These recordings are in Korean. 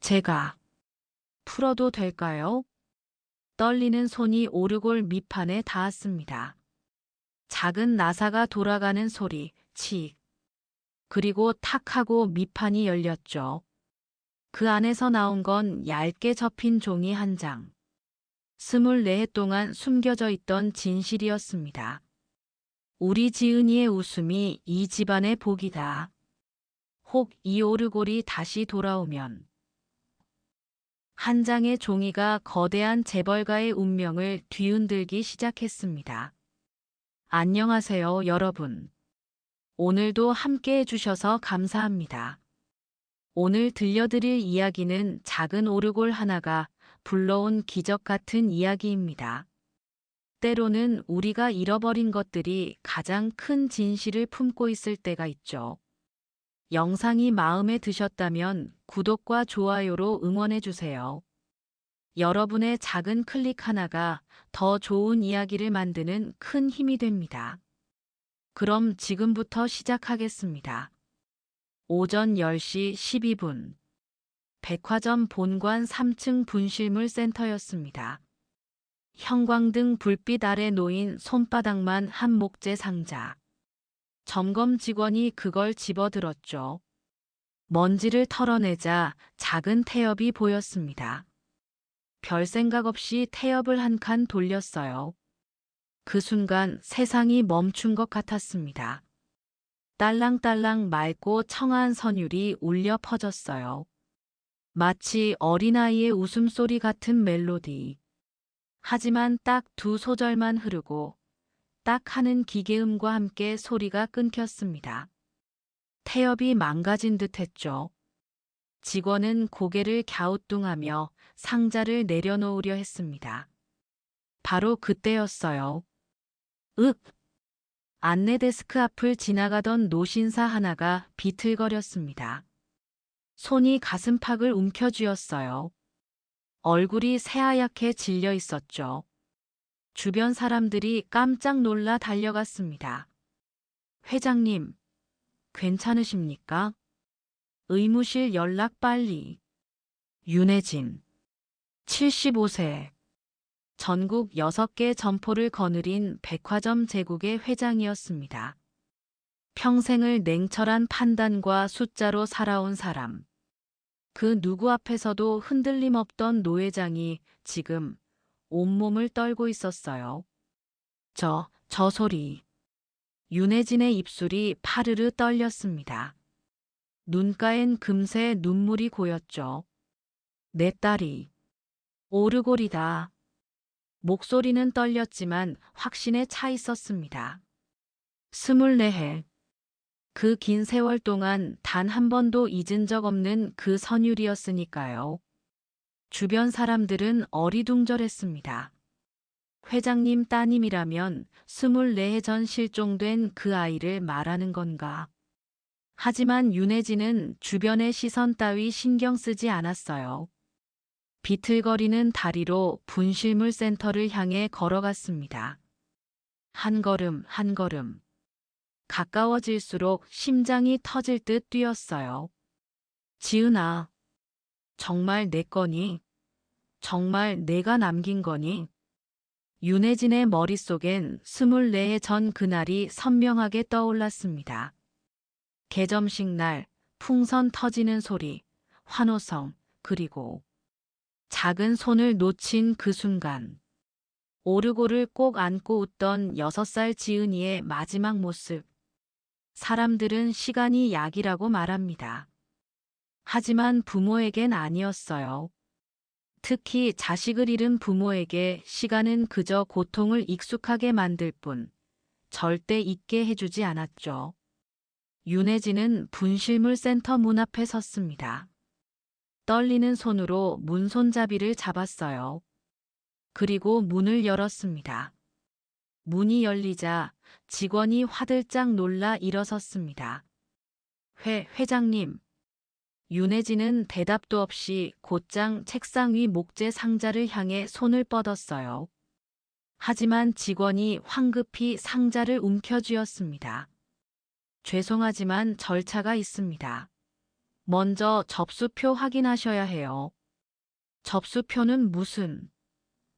제가 풀어도 될까요? 떨리는 손이 오르골 밑판에 닿았습니다. 작은 나사가 돌아가는 소리, 칙. 그리고 탁 하고 밑판이 열렸죠. 그 안에서 나온 건 얇게 접힌 종이 한 장. 24해 동안 숨겨져 있던 진실이었습니다. 우리 지은이의 웃음이 이 집안의 복이다. 혹 이 오르골이 다시 돌아오면 한 장의 종이가 거대한 재벌가의 운명을 뒤흔들기 시작했습니다. 안녕하세요, 여러분. 오늘도 함께 해주셔서 감사합니다. 오늘 들려드릴 이야기는 작은 오르골 하나가 불러온 기적 같은 이야기입니다. 때로는 우리가 잃어버린 것들이 가장 큰 진실을 품고 있을 때가 있죠. 영상이 마음에 드셨다면 구독과 좋아요로 응원해주세요. 여러분의 작은 클릭 하나가 더 좋은 이야기를 만드는 큰 힘이 됩니다. 그럼 지금부터 시작하겠습니다. 오전 10시 12분. 백화점 본관 3층 분실물 센터였습니다. 형광등 불빛 아래 놓인 손바닥만 한 목재 상자. 점검 직원이 그걸 집어들었죠. 먼지를 털어내자 작은 태엽이 보였습니다. 별 생각 없이 태엽을 한 칸 돌렸어요. 그 순간 세상이 멈춘 것 같았습니다. 딸랑딸랑 맑고 청아한 선율이 울려 퍼졌어요. 마치 어린아이의 웃음소리 같은 멜로디. 하지만 딱 두 소절만 흐르고 딱 하는 기계음과 함께 소리가 끊겼습니다. 태엽이 망가진 듯 했죠. 직원은 고개를 갸우뚱하며 상자를 내려놓으려 했습니다. 바로 그때였어요. 윽! 안내 데스크 앞을 지나가던 노신사 하나가 비틀거렸습니다. 손이 가슴팍을 움켜쥐었어요. 얼굴이 새하얗게 질려 있었죠. 주변 사람들이 깜짝 놀라 달려갔습니다. 회장님, 괜찮으십니까? 의무실 연락 빨리. 윤혜진, 75세. 전국 6개 점포를 거느린 백화점 제국의 회장이었습니다. 평생을 냉철한 판단과 숫자로 살아온 사람. 그 누구 앞에서도 흔들림 없던 노 회장이 지금 온몸을 떨고 있었어요. 저 소리. 윤혜진의 입술이 파르르 떨렸습니다. 눈가엔 금세 눈물이 고였죠. 내 딸이 오르골이다. 목소리는 떨렸지만 확신에 차 있었습니다. 24해. 그 긴 세월 동안 단 한 번도 잊은 적 없는 그 선율이었으니까요. 주변 사람들은 어리둥절했습니다. 회장님 따님이라면 24해 전 실종된 그 아이를 말하는 건가? 하지만 윤혜진은 주변의 시선 따위 신경 쓰지 않았어요. 비틀거리는 다리로 분실물 센터를 향해 걸어갔습니다. 한 걸음 한 걸음. 가까워질수록 심장이 터질 듯 뛰었어요. 지은아, 정말 내 거니? 정말 내가 남긴 거니? 윤혜진의 머릿속엔 24해 전 그날이 선명하게 떠올랐습니다. 개점식 날, 풍선 터지는 소리, 환호성, 그리고 작은 손을 놓친 그 순간. 오르골을 꼭 안고 웃던 6살 지은이의 마지막 모습. 사람들은 시간이 약이라고 말합니다. 하지만 부모에겐 아니었어요. 특히 자식을 잃은 부모에게 시간은 그저 고통을 익숙하게 만들 뿐 절대 잊게 해주지 않았죠. 윤혜진은 분실물 센터 문 앞에 섰습니다. 떨리는 손으로 문 손잡이를 잡았어요. 그리고 문을 열었습니다. 문이 열리자 직원이 화들짝 놀라 일어섰습니다. 회장님. 윤혜진은 대답도 없이 곧장 책상 위 목재 상자를 향해 손을 뻗었어요. 하지만 직원이 황급히 상자를 움켜쥐었습니다. 죄송하지만 절차가 있습니다. 먼저 접수표 확인하셔야 해요. 접수표는 무슨?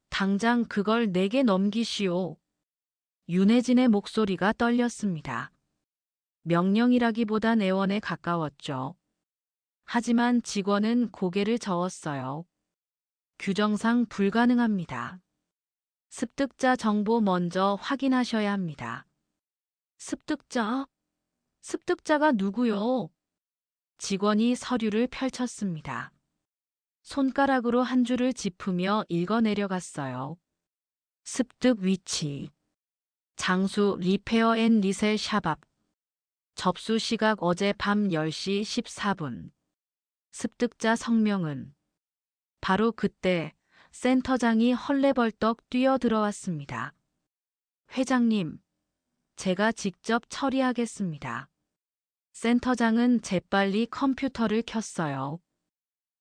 당장 그걸 내게 넘기시오. 윤혜진의 목소리가 떨렸습니다. 명령이라기보단 애원에 가까웠죠. 하지만 직원은 고개를 저었어요. 규정상 불가능합니다. 습득자 정보 먼저 확인하셔야 합니다. 습득자? 습득자가 누구요? 직원이 서류를 펼쳤습니다. 손가락으로 한 줄을 짚으며 읽어 내려갔어요. 습득 위치. 장수 리페어 앤 리셀 샵 앞. 접수 시각 어젯밤 10시 14분. 습득자 성명은. 바로 그때 센터장이 헐레벌떡 뛰어들어왔습니다. 회장님, 제가 직접 처리하겠습니다. 센터장은 재빨리 컴퓨터를 켰어요.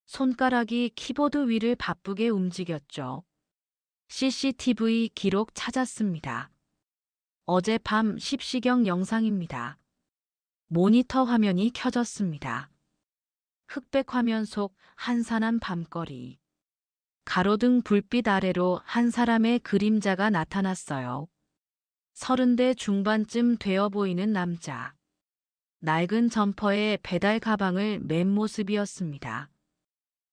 손가락이 키보드 위를 바쁘게 움직였죠. CCTV 기록 찾았습니다. 어젯밤 10시경 영상입니다. 모니터 화면이 켜졌습니다. 흑백 화면 속 한산한 밤거리. 가로등 불빛 아래로 한 사람의 그림자가 나타났어요. 30대 중반쯤 되어 보이는 남자. 낡은 점퍼에 배달 가방을 맨 모습이었습니다.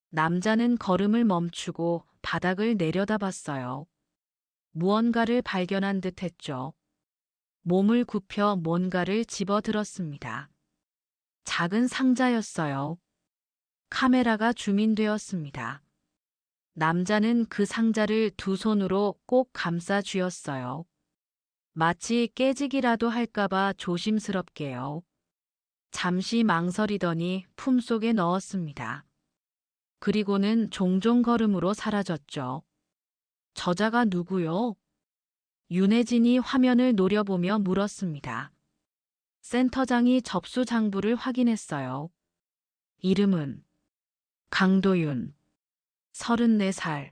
남자는 걸음을 멈추고 바닥을 내려다봤어요. 무언가를 발견한 듯 했죠. 몸을 굽혀 뭔가를 집어들었습니다. 작은 상자였어요. 카메라가 줌인되었습니다. 남자는 그 상자를 두 손으로 꼭 감싸 쥐었어요. 마치 깨지기라도 할까봐 조심스럽게요. 잠시 망설이더니 품속에 넣었습니다. 그리고는 종종 걸음으로 사라졌죠. 저자가 누구요? 윤혜진이 화면을 노려보며 물었습니다. 센터장이 접수 장부를 확인했어요. 이름은 강도윤, 34살.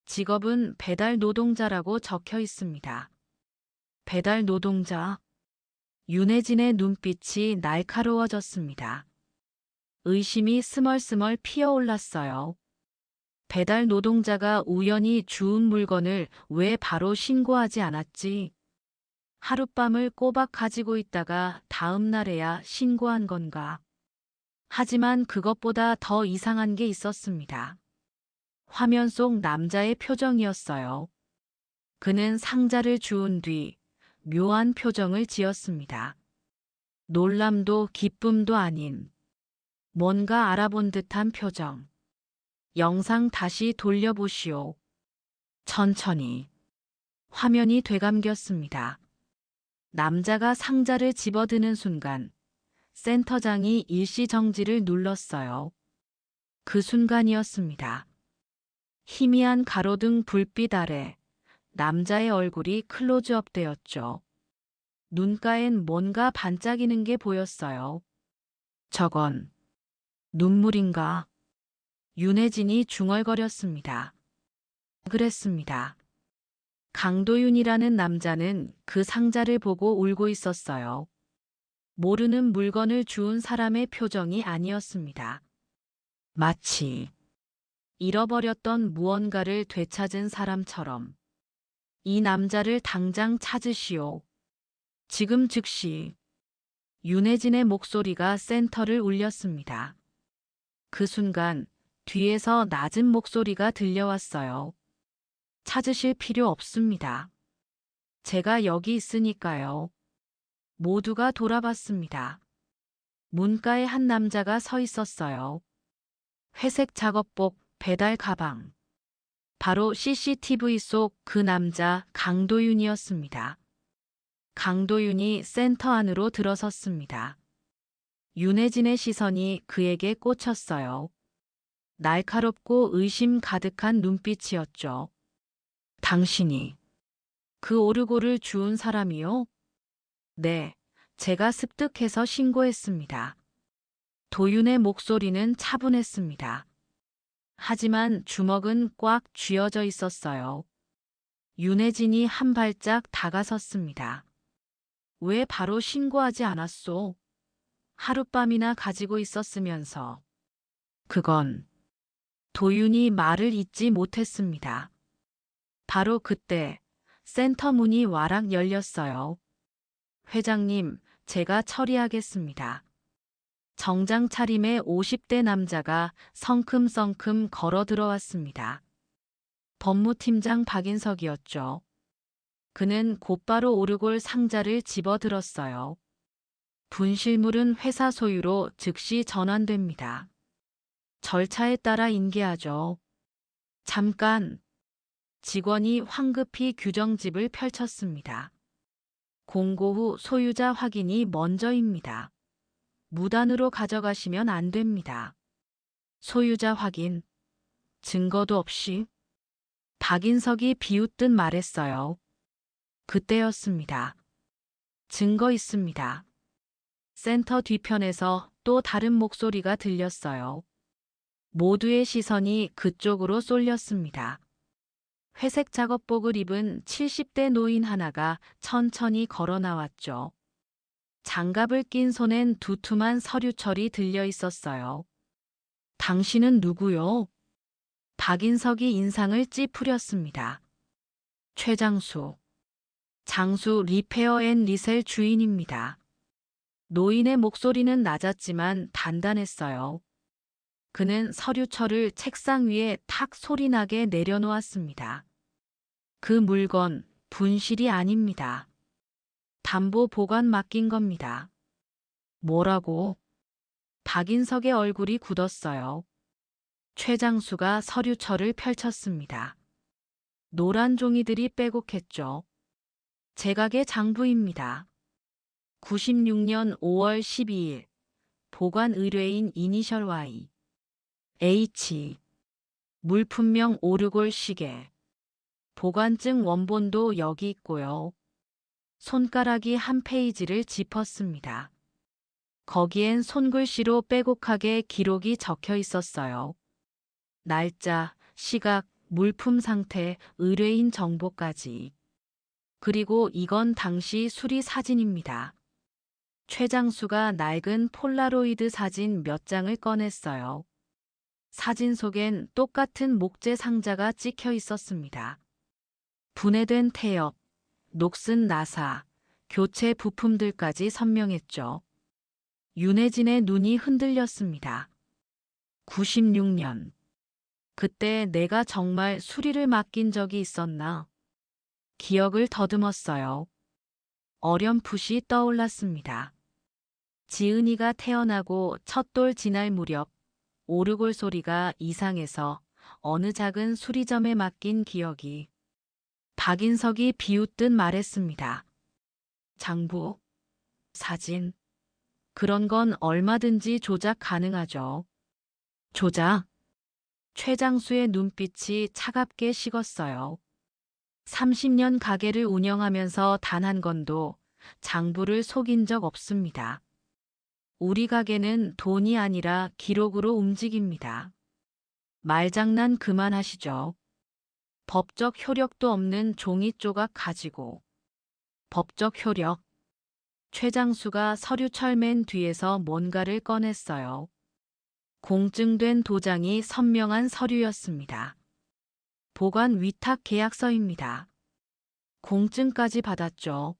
직업은 배달 노동자라고 적혀 있습니다. 배달 노동자. 윤혜진의 눈빛이 날카로워졌습니다. 의심이 스멀스멀 피어올랐어요. 배달 노동자가 우연히 주운 물건을 왜 바로 신고하지 않았지? 하룻밤을 꼬박 가지고 있다가 다음 날에야 신고한 건가? 하지만 그것보다 더 이상한 게 있었습니다. 화면 속 남자의 표정이었어요. 그는 상자를 주운 뒤 묘한 표정을 지었습니다. 놀람도 기쁨도 아닌 뭔가 알아본 듯한 표정. 영상 다시 돌려보시오. 천천히. 화면이 되감겼습니다. 남자가 상자를 집어드는 순간 센터장이 일시정지를 눌렀어요. 그 순간이었습니다. 희미한 가로등 불빛 아래 남자의 얼굴이 클로즈업 되었죠. 눈가엔 뭔가 반짝이는 게 보였어요. 저건 눈물인가? 윤혜진이 중얼거렸습니다. 그랬습니다. 강도윤이라는 남자는 그 상자를 보고 울고 있었어요. 모르는 물건을 주운 사람의 표정이 아니었습니다. 마치 잃어버렸던 무언가를 되찾은 사람처럼. 이 남자를 당장 찾으시오. 지금 즉시. 윤혜진의 목소리가 센터를 울렸습니다. 그 순간 뒤에서 낮은 목소리가 들려왔어요. 찾으실 필요 없습니다. 제가 여기 있으니까요. 모두가 돌아봤습니다. 문가에 한 남자가 서 있었어요. 회색 작업복, 배달 가방. 바로 CCTV 속 그 남자 강도윤이었습니다. 강도윤이 센터 안으로 들어섰습니다. 윤혜진의 시선이 그에게 꽂혔어요. 날카롭고 의심 가득한 눈빛이었죠. 당신이 그 오르골을 주운 사람이요? 네, 제가 습득해서 신고했습니다. 도윤의 목소리는 차분했습니다. 하지만 주먹은 꽉 쥐어져 있었어요. 윤혜진이 한 발짝 다가섰습니다. 왜 바로 신고하지 않았소? 하룻밤이나 가지고 있었으면서 그건 도윤이 말을 잇지 못했습니다. 바로 그때 센터 문이 와락 열렸어요. 회장님, 제가 처리하겠습니다. 정장 차림의 50대 남자가 성큼성큼 걸어 들어왔습니다. 법무팀장 박인석이었죠. 그는 곧바로 오르골 상자를 집어들었어요. 분실물은 회사 소유로 즉시 전환됩니다. 절차에 따라 인계하죠. 잠깐. 직원이 황급히 규정집을 펼쳤습니다. 공고 후 소유자 확인이 먼저입니다. 무단으로 가져가시면 안 됩니다. 소유자 확인. 증거도 없이. 박인석이 비웃듯 말했어요. 그때였습니다. 증거 있습니다. 센터 뒤편에서 또 다른 목소리가 들렸어요. 모두의 시선이 그쪽으로 쏠렸습니다. 회색 작업복을 입은 70대 노인 하나가 천천히 걸어 나왔죠. 장갑을 낀 손엔 두툼한 서류철이 들려 있었어요. 당신은 누구요? 박인석이 인상을 찌푸렸습니다. 최장수. 장수 리페어 앤 리셀 주인입니다. 노인의 목소리는 낮았지만 단단했어요. 그는 서류철을 책상 위에 탁 소리나게 내려놓았습니다. 그 물건 분실이 아닙니다. 담보 보관 맡긴 겁니다. 뭐라고? 박인석의 얼굴이 굳었어요. 최장수가 서류철을 펼쳤습니다. 노란 종이들이 빼곡했죠. 제각의 장부입니다. 96년 5월 12일 보관 의뢰인 이니셜 Y H 물품명 오르골 시계 보관증 원본도 여기 있고요. 손가락이 한 페이지를 짚었습니다. 거기엔 손글씨로 빼곡하게 기록이 적혀 있었어요. 날짜, 시각, 물품 상태, 의뢰인 정보까지. 그리고 이건 당시 수리 사진입니다. 최장수가 낡은 폴라로이드 사진 몇 장을 꺼냈어요. 사진 속엔 똑같은 목재 상자가 찍혀 있었습니다. 분해된 태엽, 녹슨 나사, 교체 부품들까지 선명했죠. 윤혜진의 눈이 흔들렸습니다. 96년. 그때 내가 정말 수리를 맡긴 적이 있었나? 기억을 더듬었어요. 어렴풋이 떠올랐습니다. 지은이가 태어나고 첫 돌 지날 무렵 오르골 소리가 이상해서 어느 작은 수리점에 맡긴 기억이. 박인석이 비웃듯 말했습니다. 장부, 사진, 그런 건 얼마든지 조작 가능하죠. 조작? 최장수의 눈빛이 차갑게 식었어요. 30년 가게를 운영하면서 단 한 건도 장부를 속인 적 없습니다. 우리 가게는 돈이 아니라 기록으로 움직입니다. 말장난 그만하시죠. 법적 효력도 없는 종이 조각 가지고. 법적 효력. 최장수가 서류철 맨 뒤에서 뭔가를 꺼냈어요. 공증된 도장이 선명한 서류였습니다. 보관 위탁 계약서입니다. 공증까지 받았죠.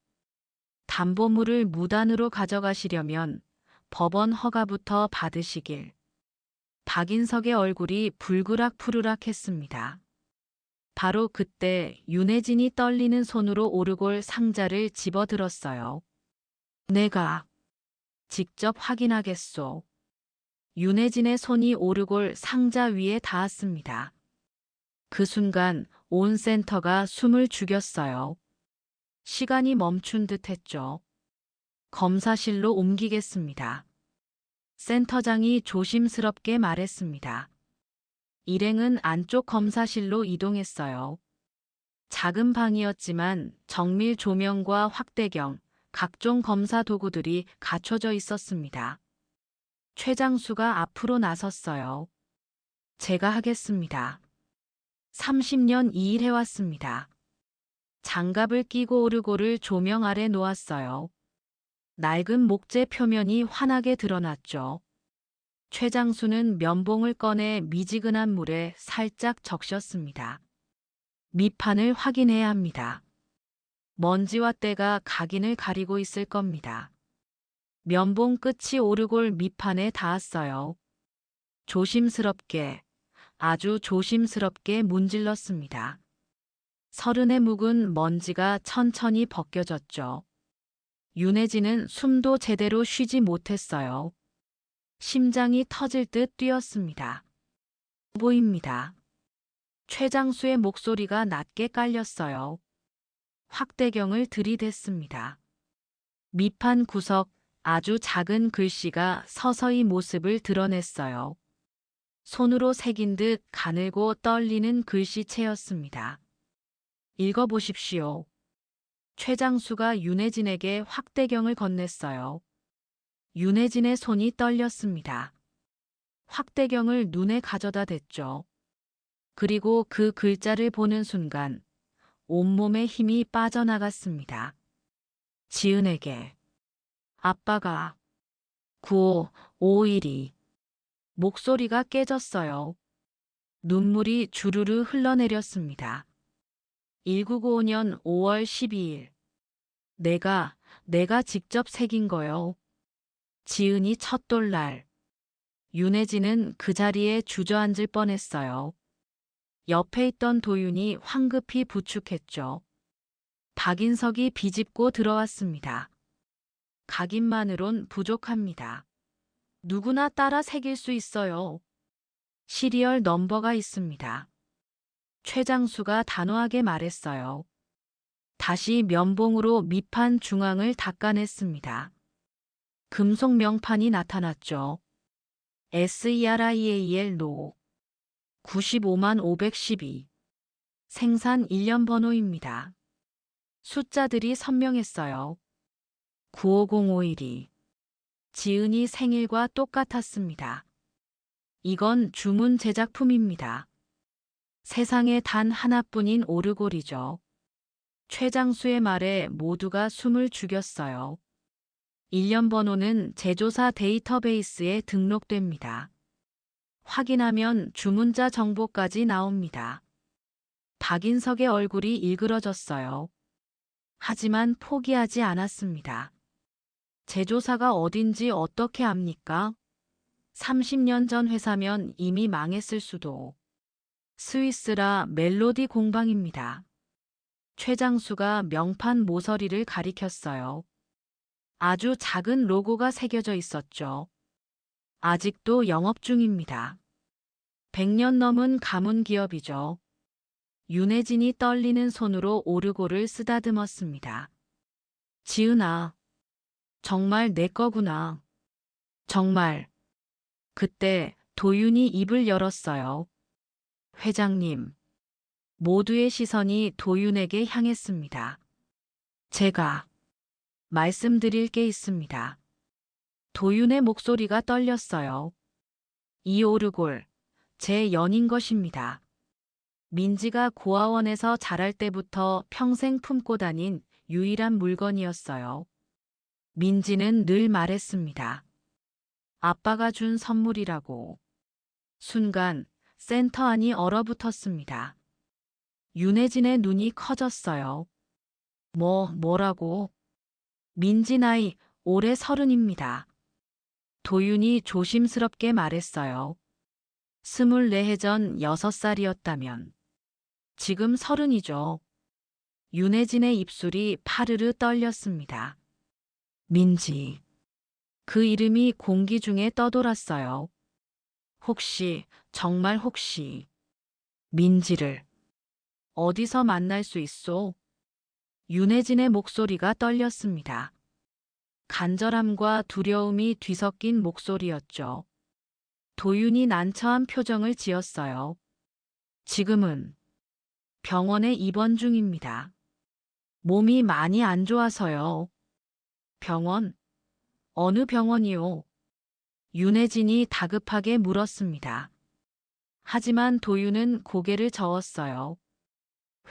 담보물을 무단으로 가져가시려면 법원 허가부터 받으시길. 박인석의 얼굴이 불그락푸르락했습니다. 바로 그때 윤혜진이 떨리는 손으로 오르골 상자를 집어들었어요. 내가 직접 확인하겠소. 윤혜진의 손이 오르골 상자 위에 닿았습니다. 그 순간 온 센터가 숨을 죽였어요. 시간이 멈춘 듯 했죠. 검사실로 옮기겠습니다. 센터장이 조심스럽게 말했습니다. 일행은 안쪽 검사실로 이동했어요. 작은 방이었지만 정밀 조명과 확대경, 각종 검사 도구들이 갖춰져 있었습니다. 최장수가 앞으로 나섰어요. 제가 하겠습니다. 30년 이 일 해왔습니다. 장갑을 끼고 오르골을 조명 아래 놓았어요. 낡은 목재 표면이 환하게 드러났죠. 최장수는 면봉을 꺼내 미지근한 물에 살짝 적셨습니다. 밑판을 확인해야 합니다. 먼지와 때가 각인을 가리고 있을 겁니다. 면봉 끝이 오르골 밑판에 닿았어요. 조심스럽게, 아주 조심스럽게 문질렀습니다. 서른의 묵은 먼지가 천천히 벗겨졌죠. 윤혜진은 숨도 제대로 쉬지 못했어요. 심장이 터질 듯 뛰었습니다. 보입니다. 최장수의 목소리가 낮게 깔렸어요. 확대경을 들이댔습니다. 밑판 구석 아주 작은 글씨가 서서히 모습을 드러냈어요. 손으로 새긴 듯 가늘고 떨리는 글씨체였습니다. 읽어보십시오. 최장수가 윤혜진에게 확대경을 건넸어요. 윤혜진의 손이 떨렸습니다. 확대경을 눈에 가져다 댔죠. 그리고 그 글자를 보는 순간 온몸에 힘이 빠져나갔습니다. 지은에게 아빠가 9552 목소리가 깨졌어요. 눈물이 주르르 흘러내렸습니다. 1995년 5월 12일 내가 직접 새긴 거요. 지은이 첫 돌날 윤혜진은 그 자리에 주저앉을 뻔했어요. 옆에 있던 도윤이 황급히 부축했죠. 박인석이 비집고 들어왔습니다. 각인만으론 부족합니다. 누구나 따라 새길 수 있어요. 시리얼 넘버가 있습니다. 최장수가 단호하게 말했어요. 다시 면봉으로 밑판 중앙을 닦아냈습니다. 금속 명판이 나타났죠. SERIAL 노 95만 512 생산 1년 번호입니다. 숫자들이 선명했어요. 950512 지은이 생일과 똑같았습니다. 이건 주문 제작품입니다. 세상에 단 하나뿐인 오르골이죠. 최장수의 말에 모두가 숨을 죽였어요. 1년 번호는 제조사 데이터베이스에 등록됩니다. 확인하면 주문자 정보까지 나옵니다. 박인석의 얼굴이 일그러졌어요. 하지만 포기하지 않았습니다. 제조사가 어딘지 어떻게 압니까? 30년 전 회사면 이미 망했을 수도. 스위스라 멜로디 공방입니다. 최장수가 명판 모서리를 가리켰어요. 아주 작은 로고가 새겨져 있었죠. 아직도 영업 중입니다. 100년 넘은 가문 기업이죠. 윤혜진이 떨리는 손으로 오르골을 쓰다듬었습니다. 지은아, 정말 내 거구나. 정말. 그때 도윤이 입을 열었어요. 회장님. 모두의 시선이 도윤에게 향했습니다. 제가 말씀드릴 게 있습니다. 도윤의 목소리가 떨렸어요. 이 오르골, 제 연인 것입니다. 민지가 고아원에서 자랄 때부터 평생 품고 다닌 유일한 물건이었어요. 민지는 늘 말했습니다. 아빠가 준 선물이라고. 순간 센터 안이 얼어붙었습니다. 윤혜진의 눈이 커졌어요. 뭐라고? 민지 나이 올해 30입니다. 도윤이 조심스럽게 말했어요. 24해 전 6살이었다면 지금 30이죠. 윤혜진의 입술이 파르르 떨렸습니다. 민지. 그 이름이 공기 중에 떠돌았어요. 혹시, 정말 혹시 민지를 어디서 만날 수 있소? 윤혜진의 목소리가 떨렸습니다. 간절함과 두려움이 뒤섞인 목소리였죠. 도윤이 난처한 표정을 지었어요. 지금은 병원에 입원 중입니다. 몸이 많이 안 좋아서요. 병원? 어느 병원이요? 윤혜진이 다급하게 물었습니다. 하지만 도윤은 고개를 저었어요.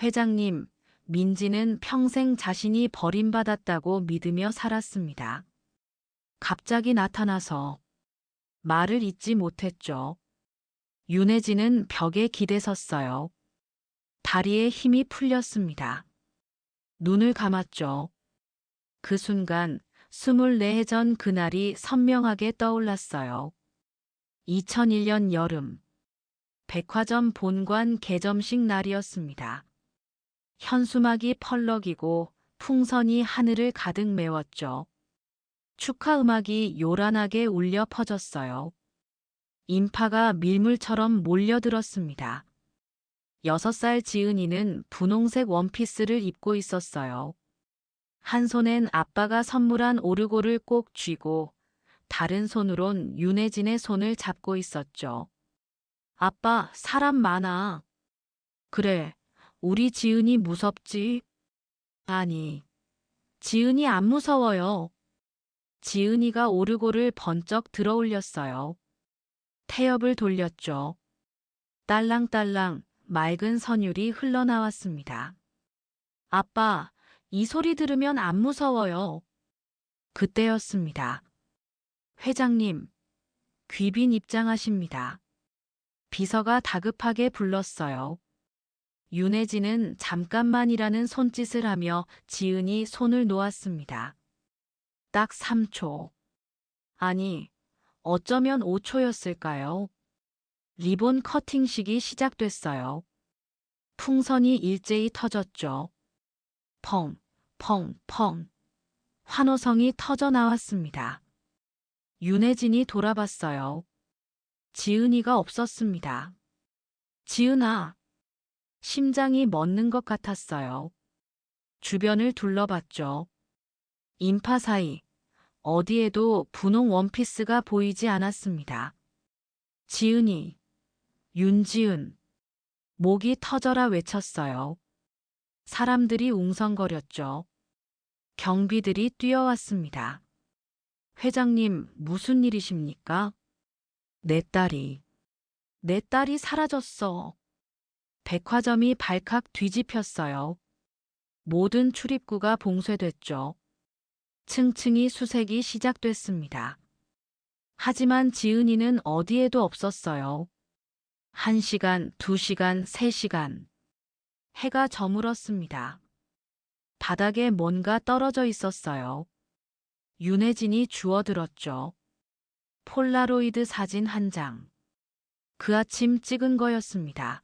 회장님, 민지는 평생 자신이 버림받았다고 믿으며 살았습니다. 갑자기 나타나서 말을 잇지 못했죠. 윤혜진은 벽에 기대섰어요. 다리에 힘이 풀렸습니다. 눈을 감았죠. 그 순간 24해 전 그날이 선명하게 떠올랐어요. 2001년 여름, 백화점 본관 개점식 날이었습니다. 현수막이 펄럭이고 풍선이 하늘을 가득 메웠죠. 축하 음악이 요란하게 울려 퍼졌어요. 인파가 밀물처럼 몰려들었습니다. 6살 지은이는 분홍색 원피스를 입고 있었어요. 한 손엔 아빠가 선물한 오르골을 꼭 쥐고 다른 손으론 윤혜진의 손을 잡고 있었죠. 아빠, 사람 많아. 그래, 우리 지은이 무섭지? 아니, 지은이 안 무서워요. 지은이가 오르골을 번쩍 들어 올렸어요. 태엽을 돌렸죠. 딸랑딸랑 맑은 선율이 흘러나왔습니다. 아빠, 이 소리 들으면 안 무서워요. 그때였습니다. 회장님, 귀빈 입장하십니다. 비서가 다급하게 불렀어요. 윤혜진은 잠깐만이라는 손짓을 하며 지은이 손을 놓았습니다. 딱 3초. 아니, 어쩌면 5초였을까요? 리본 커팅식이 시작됐어요. 풍선이 일제히 터졌죠. 펑, 펑, 펑. 환호성이 터져 나왔습니다. 윤혜진이 돌아봤어요. 지은이가 없었습니다. 지은아. 심장이 멎는 것 같았어요. 주변을 둘러봤죠. 인파 사이, 어디에도 분홍 원피스가 보이지 않았습니다. 지은이, 윤지은, 목이 터져라 외쳤어요. 사람들이 웅성거렸죠. 경비들이 뛰어왔습니다. 회장님, 무슨 일이십니까? 내 딸이 사라졌어. 백화점이 발칵 뒤집혔어요. 모든 출입구가 봉쇄됐죠. 층층이 수색이 시작됐습니다. 하지만 지은이는 어디에도 없었어요. 1시간, 2시간, 3시간. 해가 저물었습니다. 바닥에 뭔가 떨어져 있었어요. 윤혜진이 주워들었죠. 폴라로이드 사진 한 장. 그 아침 찍은 거였습니다.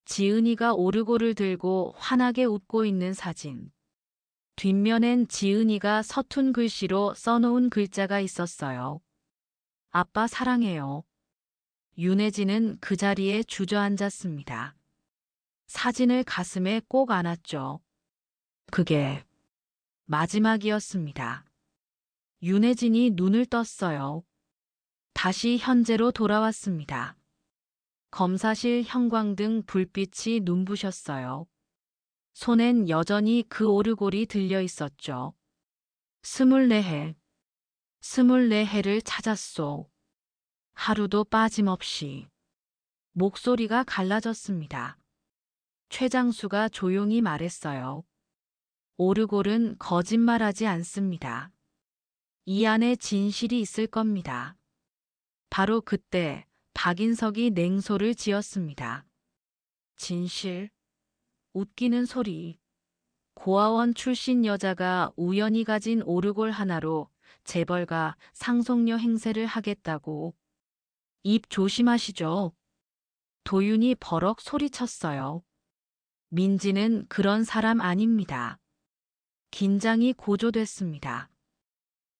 지은이가 오르골을 들고 환하게 웃고 있는 사진. 뒷면엔 지은이가 서툰 글씨로 써놓은 글자가 있었어요. 아빠 사랑해요. 윤혜진은 그 자리에 주저앉았습니다. 사진을 가슴에 꼭 안았죠. 그게 마지막이었습니다. 윤혜진이 눈을 떴어요. 다시 현재로 돌아왔습니다. 검사실 형광등 불빛이 눈부셨어요. 손엔 여전히 그 오르골이 들려 있었죠. 24해. 24해를 찾았소. 하루도 빠짐없이. 목소리가 갈라졌습니다. 최장수가 조용히 말했어요. 오르골은 거짓말하지 않습니다. 이 안에 진실이 있을 겁니다. 바로 그때 박인석이 냉소를 지었습니다. 진실? 웃기는 소리. 고아원 출신 여자가 우연히 가진 오르골 하나로 재벌가 상속녀 행세를 하겠다고. 입 조심하시죠. 도윤이 버럭 소리쳤어요. 민지는 그런 사람 아닙니다. 긴장이 고조됐습니다.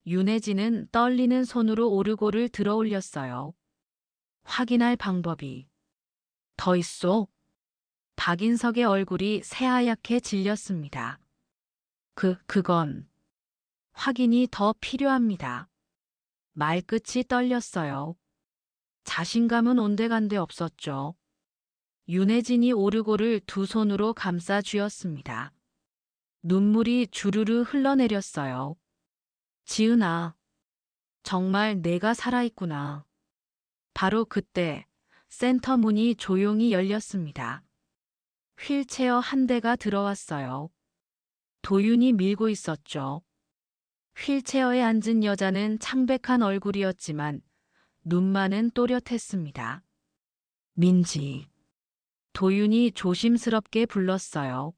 윤혜진은 떨리는 손으로 오르골을 들어 올렸어요. 확인할 방법이 더 있어? 박인석의 얼굴이 새하얗게 질렸습니다. 그건 확인이 더 필요합니다. 말끝이 떨렸어요. 자신감은 온데간데 없었죠. 윤혜진이 오르골을 두 손으로 감싸 쥐었습니다. 눈물이 주르르 흘러내렸어요. 지은아, 정말 내가 살아있구나. 바로 그때 센터 문이 조용히 열렸습니다. 휠체어 한 대가 들어왔어요. 도윤이 밀고 있었죠. 휠체어에 앉은 여자는 창백한 얼굴이었지만 눈만은 또렷했습니다. 민지. 도윤이 조심스럽게 불렀어요.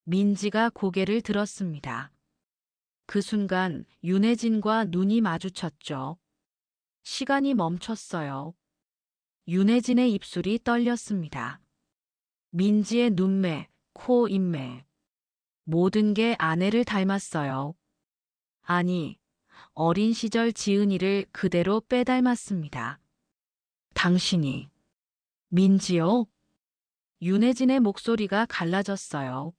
민지가 고개를 들었습니다. 그 순간 윤혜진과 눈이 마주쳤죠. 시간이 멈췄어요. 윤혜진의 입술이 떨렸습니다. 민지의 눈매, 코, 입매. 모든 게 아내를 닮았어요. 아니, 어린 시절 지은이를 그대로 빼닮았습니다. 당신이 민지요? 윤혜진의 목소리가 갈라졌어요.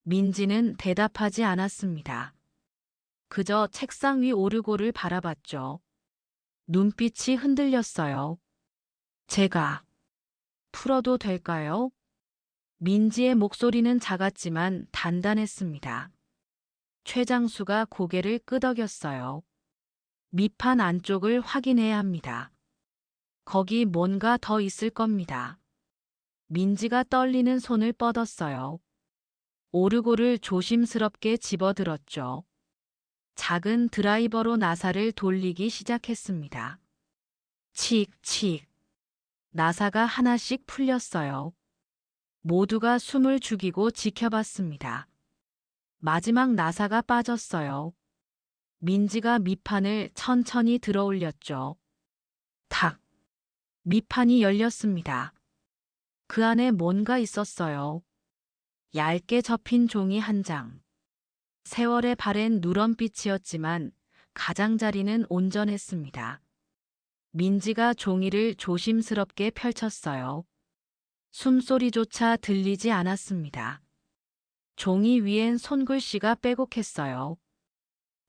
민지는 대답하지 않았습니다. 그저 책상 위 오르골을 바라봤죠. 눈빛이 흔들렸어요. 제가 풀어도 될까요? 민지의 목소리는 작았지만 단단했습니다. 최장수가 고개를 끄덕였어요. 밑판 안쪽을 확인해야 합니다. 거기 뭔가 더 있을 겁니다. 민지가 떨리는 손을 뻗었어요. 오르골을 조심스럽게 집어들었죠. 작은 드라이버로 나사를 돌리기 시작했습니다. 칙칙. 나사가 하나씩 풀렸어요. 모두가 숨을 죽이고 지켜봤습니다. 마지막 나사가 빠졌어요. 민지가 밑판을 천천히 들어올렸죠. 탁. 밑판이 열렸습니다. 그 안에 뭔가 있었어요. 얇게 접힌 종이 한 장. 세월에 바랜 누런빛이었지만 가장자리는 온전했습니다. 민지가 종이를 조심스럽게 펼쳤어요. 숨소리조차 들리지 않았습니다. 종이 위엔 손글씨가 빼곡했어요.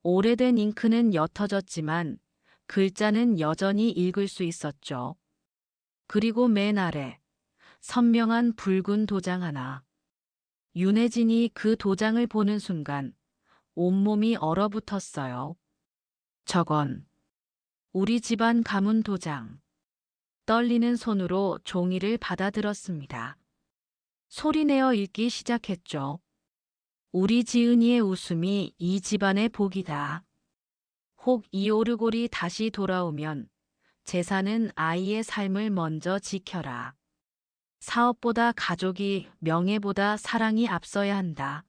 오래된 잉크는 옅어졌지만 글자는 여전히 읽을 수 있었죠. 그리고 맨 아래 선명한 붉은 도장 하나. 윤혜진이 그 도장을 보는 순간 온몸이 얼어붙었어요. 저건 우리 집안 가문 도장. 떨리는 손으로 종이를 받아들었습니다. 소리내어 읽기 시작했죠. 우리 지은이의 웃음이 이 집안의 복이다. 혹 이 오르골이 다시 돌아오면 재산은 아이의 삶을 먼저 지켜라. 사업보다 가족이, 명예보다 사랑이 앞서야 한다.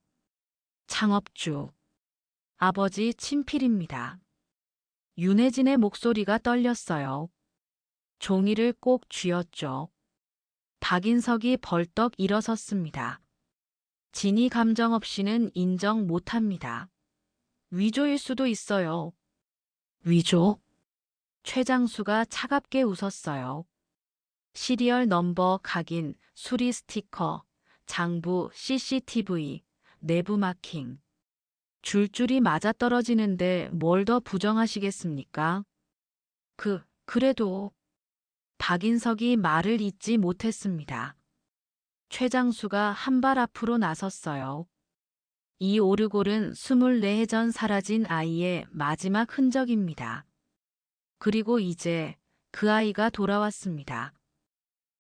창업주. 아버지 친필입니다. 윤혜진의 목소리가 떨렸어요. 종이를 꼭 쥐었죠. 박인석이 벌떡 일어섰습니다. 진이 감정 없이는 인정 못합니다. 위조일 수도 있어요. 위조? 최장수가 차갑게 웃었어요. 시리얼 넘버 각인, 수리 스티커, 장부, CCTV, 내부 마킹. 줄줄이 맞아떨어지는데 뭘 더 부정하시겠습니까? 그래도 박인석이 말을 잇지 못했습니다. 최장수가 한 발 앞으로 나섰어요. 이 오르골은 24해 전 사라진 아이의 마지막 흔적입니다. 그리고 이제 그 아이가 돌아왔습니다.